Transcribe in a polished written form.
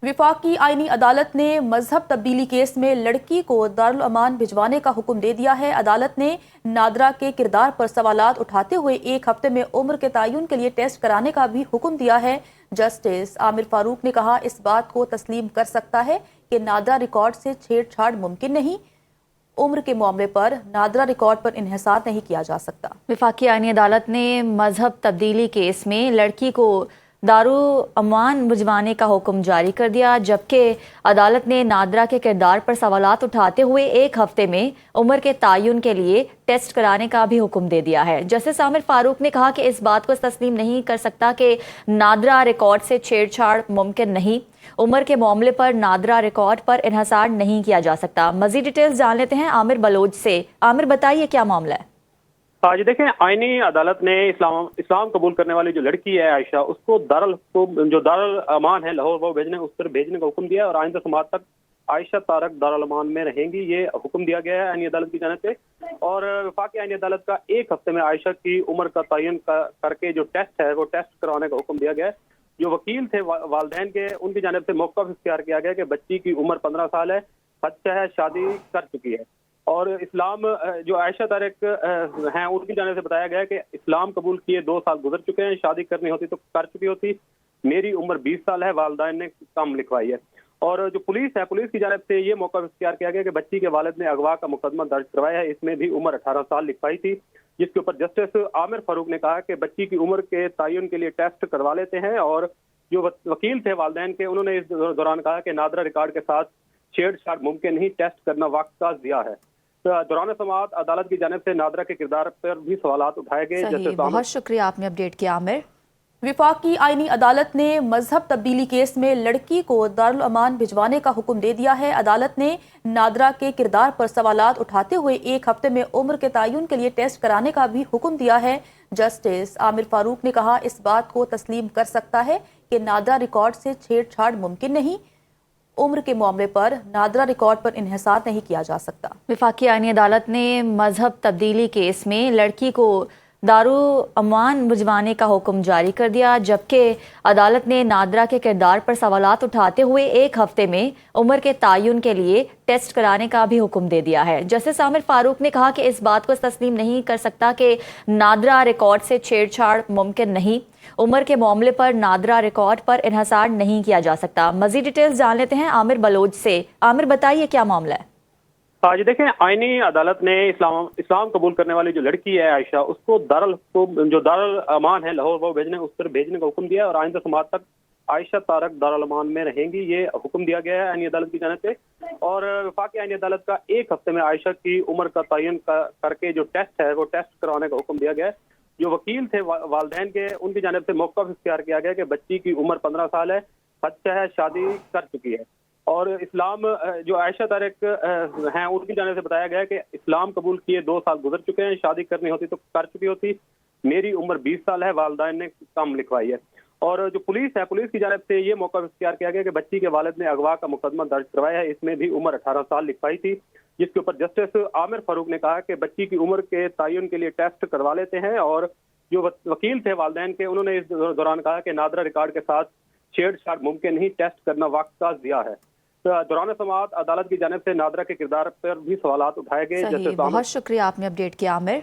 वफाकी आईनी अदालत ने मजहब तब्दीली केस में लड़की को दारुल अमान भिजवाने का हुक्म दे दिया है। अदालत ने नादरा के किरदार पर सवालात उठाते हुए एक हफ्ते में उम्र के तयन के लिए टेस्ट कराने का भी हुक्म दिया है। जस्टिस आमिर फारूक ने कहा, इस बात को तस्लीम कर सकता है कि नादरा रिकॉर्ड से छेड़छाड़ मुमकिन नहीं। उम्र के मामले पर नादरा रिकॉर्ड पर इन्हिसार नहीं किया जा सकता। वफाकी आईनी अदालत ने मजहब तब्दीली केस में लड़की को दारू अमान भिजवाने का हुक्म जारी कर दिया, जबकि अदालत ने नादरा के किरदार पर सवालात उठाते हुए एक हफ्ते में उम्र के तयन के लिए टेस्ट कराने का भी हुक्म दे दिया है। जस्टिस आमिर फारूक ने कहा कि इस बात को तस्लीम नहीं कर सकता कि नादरा रिकॉर्ड से छेड़छाड़ मुमकिन नहीं। उम्र के मामले पर नादरा रिकॉर्ड पर इन्हिसार नहीं किया जा सकता। मजीद डिटेल्स जान लेते हैं आमिर बलोच से। आमिर, बताइए क्या मामला है? जी देखें, आईनी अदालत ने इस्लाम कबूल करने वाली जो लड़की है आयशा, उसको दारुल अमान है लाहौर वो उस पर भेजने का हुक्म दिया है और आइंदा समात तक आयशा तारक दारुल अमान में रहेंगी, ये हुक्म दिया गया है आईनी अदालत की जानिब से। और वफाकी आईनी अदालत का एक हफ्ते में आयशा की उम्र का तयन करके जो टेस्ट है वो टेस्ट करवाने का हुक्म दिया गया है। जो वकील थे वालदैन के, उनकी जानिब से मौक़िफ़ इख्तियार किया गया कि बच्ची की उम्र 15 साल है, बच्चा है, शादी कर चुकी है। और इस्लाम जो आयशा तारक हैं, उनकी जानिब से बताया गया कि इस्लाम कबूल किए 2 साल गुजर चुके हैं, शादी करनी होती तो कर चुकी होती, मेरी उम्र 20 साल है, वालिदैन ने कम लिखवाई है। और जो पुलिस है, पुलिस की जानिब से ये मौका इख्तियार किया गया कि बच्ची के वालिद ने अगवा का मुकदमा दर्ज करवाया है, इसमें भी उम्र 18 साल लिखवाई थी, जिसके ऊपर जस्टिस आमिर फारूक ने कहा कि बच्ची की उम्र के तयन के लिए टेस्ट करवा लेते हैं। और जो वकील थे वालिदैन के, उन्होंने इस दौरान कहा कि नादरा रिकॉर्ड के साथ छेड़छाड़ मुमकिन नहीं, टेस्ट करना वक्त का ज़िया है। दौरान समाअत अदालत की जानिब से नादरा के किरदार पर भी सवालात उठाए गए। बहुत शुक्रिया, आपने अपडेट किया आमिर। वफाकी आईनी अदालत ने मजहब तब्दीली केस में लड़की को दारुल अमान भिजवाने का हुक्म दे दिया है। अदालत ने नादरा के किरदार पर सवालात उठाते हुए एक हफ्ते में उम्र के तयन के लिए टेस्ट कराने का भी हुक्म दिया है। जस्टिस आमिर फारूक ने कहा, इस बात को तस्लीम कर सकता है कि नादरा रिकॉर्ड से छेड़छाड़ मुमकिन नहीं। उम्र के मामले पर नादरा रिकॉर्ड पर इन्हिसार नहीं किया जा सकता। वफाकी आईनी अदालत ने मजहब तब्दीली केस में लड़की को दारू अमान भिजवाने का हुक्म जारी कर दिया, जबकि अदालत ने नादरा के किरदार पर सवालात उठाते हुए एक हफ्ते में उम्र के तयन के लिए टेस्ट कराने का भी हुक्म दे दिया है। जस्टिस आमिर फारूक ने कहा कि इस बात को तस्लीम नहीं कर सकता कि नादरा रिकॉर्ड से छेड़छाड़ मुमकिन नहीं। उम्र के मामले पर नादरा रिकॉर्ड पर इन्हिसार नहीं किया जा सकता। मजीद डिटेल्स जान लेते हैं आमिर बलोच से। आमिर, बताइए क्या मामला है? जी देखें, आईनी अदालत ने इस्लाम कबूल करने वाली जो लड़की है आयशा, उसको दारुल अमान है लाहौर वो उस पर भेजने का हुक्म दिया है और आइंदा समात तक आयशा तारक दारुल अमान में रहेंगी, ये हुक्म दिया गया है आईनी अदालत की जानिब से। और वफाकी आईनी अदालत का एक हफ्ते में आयशा की उम्र का तयन करके जो टेस्ट है वो टेस्ट करवाने का हुक्म दिया गया है। जो वकील थे वालिदैन के, उनकी जानिब से मौक़िफ़ इख्तियार किया गया कि बच्ची की उम्र 15 साल है, बच्चा है, शादी कर चुकी है। और इस्लाम जो आयशा तारक हैं, उनकी जानिब से बताया गया कि इस्लाम कबूल किए 2 साल गुजर चुके हैं, शादी करनी होती तो कर चुकी होती, मेरी उम्र 20 साल है, वालिदैन ने कम लिखवाई है। और जो पुलिस है, पुलिस की जानिब से ये मौका इख्तियार किया गया कि बच्ची के वालिद ने अगवा का मुकदमा दर्ज करवाया है, इसमें भी उम्र 18 साल लिखवाई थी, जिसके ऊपर जस्टिस आमिर फारूक ने कहा कि बच्ची की उम्र के तयन के लिए टेस्ट करवा लेते हैं। और जो वकील थे वालिदैन के, उन्होंने इस दौरान कहा कि नादरा रिकॉर्ड के साथ छेड़छाड़ मुमकिन नहीं, टेस्ट करना वक्त का ज़िया है। दौरान समाअत अदालत की जानिब से नादरा के किरदार पर भी सवालात उठाए गए। बहुत शुक्रिया, आपने अपडेट किया आमिर।